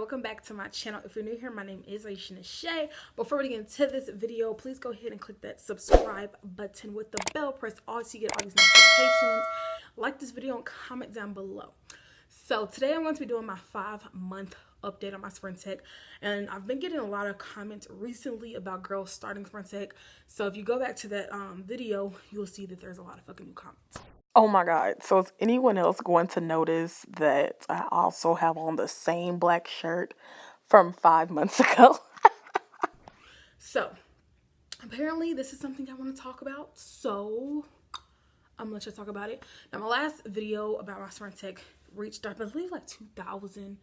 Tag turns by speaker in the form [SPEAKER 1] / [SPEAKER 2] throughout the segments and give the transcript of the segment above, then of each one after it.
[SPEAKER 1] welcome back to my channel. If you're new here, my name is Aisha Na'Sha. Before we get into this video, please go ahead and click that subscribe button with the bell. Press all so you get all these notifications. Like this video and comment down below. So today I'm going to be doing my 5-month update on my SPRINTEC, and I've been getting a lot of comments recently about girls starting SPRINTEC. So if you go back to that video, you'll see that there's a lot of fucking new comments.
[SPEAKER 2] Oh my God. So is anyone else going to notice that I also have on the same black shirt from 5 months ago?
[SPEAKER 1] So apparently this is something I want to talk about. So I'm going to talk about it. Now my last video about my SPRINTEC reached, I believe, like 2,000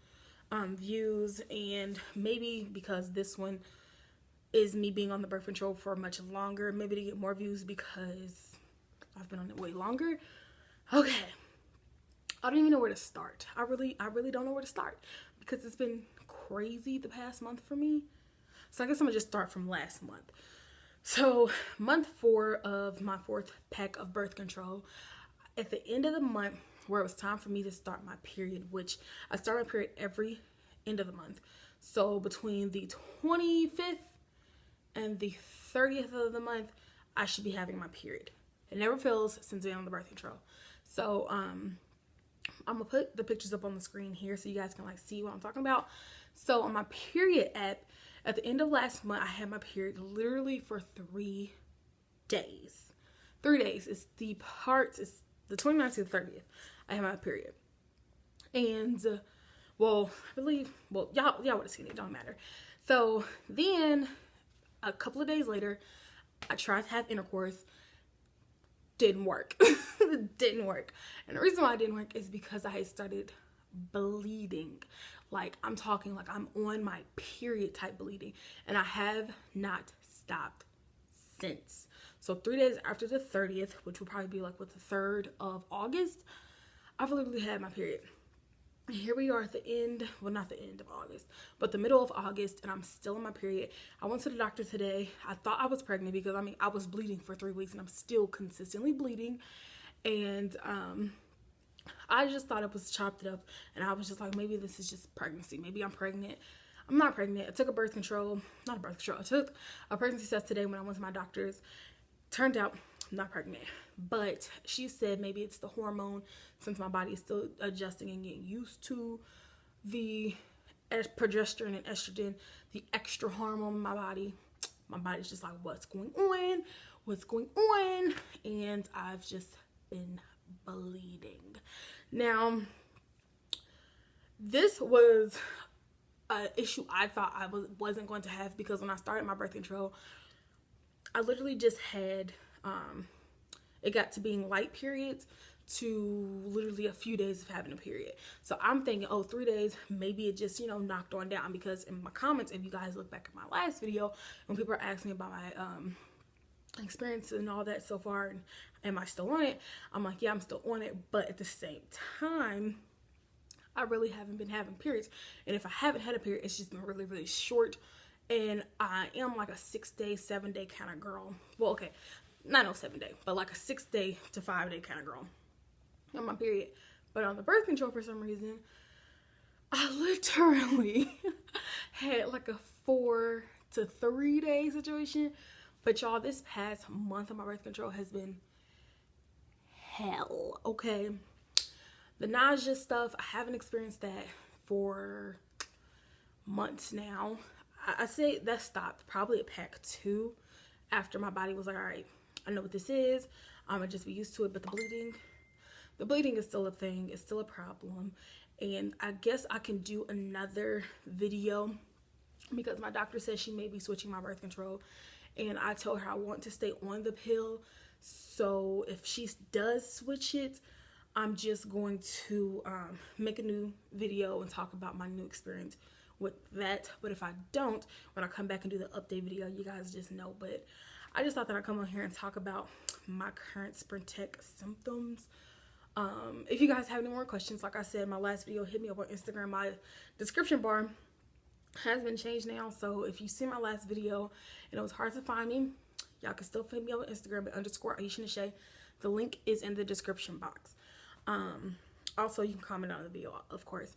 [SPEAKER 1] views. And maybe because this one is me being on the birth control for much longer, maybe to get more views because I've been on it way longer. Okay, I don't even know where to start. I really don't know where to start because it's been crazy the past month for me. So I guess I'm gonna just start from last month. So month 4 of my 4th pack of birth control, at the end of the month where it was time for me to start my period, which I start my period every end of the month. So between the 25th and the 30th of the month, I should be having my period. It never fails since being on the birth control. So I'm gonna put the pictures up on the screen here so you guys can like see what I'm talking about. So on my period app, at the end of last month, I had my period literally for 3 days. 3 days. It's the 29th to the 30th. I had my period. And well, I believe, well, y'all would have seen it, don't matter. So then a couple of days later, I tried to have intercourse. Didn't work. Didn't work. And the reason why it didn't work is because I had started bleeding. Like, I'm talking like I'm on my period type bleeding, and I have not stopped since. So 3 days after the 30th, which will probably be like with the 3rd of August, I've literally had my period. And here we are at the end, well, not the end of August, but the middle of August, and I'm still on my period. I went to the doctor today. I thought I was pregnant because, I mean, I was bleeding for 3 weeks and I'm still consistently bleeding. And I just thought it was chopped up, and I was just like, maybe this is just pregnancy. Maybe I'm pregnant. I'm not pregnant. I took a birth control, not a birth control. I took a pregnancy test today when I went to my doctor's. Turned out I'm not pregnant, but she said maybe it's the hormone, since my body is still adjusting and getting used to the progesterone and estrogen, the extra hormone in my body. My body's just like, what's going on? What's going on? And I've just been bleeding. Now, this was an issue I thought I wasn't going to have, because when I started my birth control, I literally just had, it got to being light periods to literally a few days of having a period. So I'm thinking, oh, 3 days, maybe it just, you know, knocked on down, because in my comments, if you guys look back at my last video, when people are asking me about my experience and all that so far, and am I still on it? I'm like, yeah, I'm still on it, but at the same time, I really haven't been having periods. And if I haven't had a period, it's just been really, really short. And I am like a 6-day, 7-day kind of girl. Well, okay, not no 7-day, but like a 6-day to 5-day kind of girl on my period. But on the birth control, for some reason, I literally had like a 4 to 3 day situation. But y'all, this past month of my birth control has been hell, okay? The nausea stuff, I haven't experienced that for months now. I say that stopped probably at pack 2, after my body was like, all right, I know what this is. I'm gonna just be used to it. But the bleeding is still a thing. It's still a problem. And I guess I can do another video, because my doctor says she may be switching my birth control. And I told her I want to stay on the pill. So if she does switch it, I'm just going to make a new video and talk about my new experience with that. But if I don't, when I come back and do the update video, you guys just know. But I just thought that I'd come on here and talk about my current SPRINTEC symptoms. If you guys have any more questions, like I said, my last video, hit me up on Instagram. My description bar has been changed now, so if you see my last video and it was hard to find me, y'all can still find me on Instagram at _Aisha Na'Sha. The link is in the description box. Also, you can comment on the video, of course.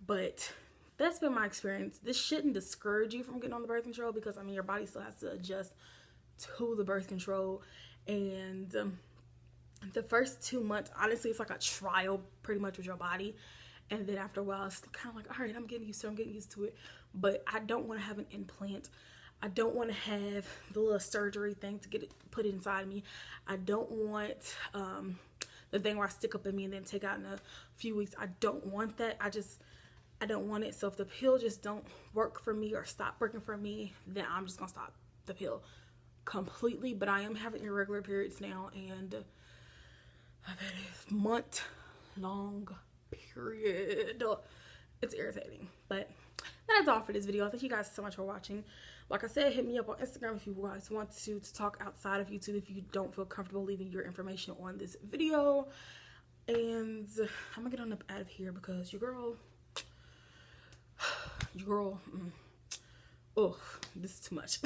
[SPEAKER 1] But that's been my experience. This shouldn't discourage you from getting on the birth control, because I mean your body still has to adjust to the birth control. And the first 2 months, honestly, it's like a trial pretty much with your body. And then after a while, it's kind of like, all right, I'm getting used to it. But I don't want to have an implant. I don't want to have the little surgery thing to get it put inside me. I don't want the thing where I stick up in me and then take out in a few weeks. I don't want that. I don't want it. So if the pill just don't work for me or stop working for me, then I'm just gonna stop the pill completely. But I am having irregular periods now, and I've had a month-long period. It's irritating, but that's all for this video. Thank you guys so much for watching. Like I said, hit me up on Instagram if you guys want to talk outside of YouTube, if you don't feel comfortable leaving your information on this video. And I'm gonna get on up out of here because your girl, oh, this is too much.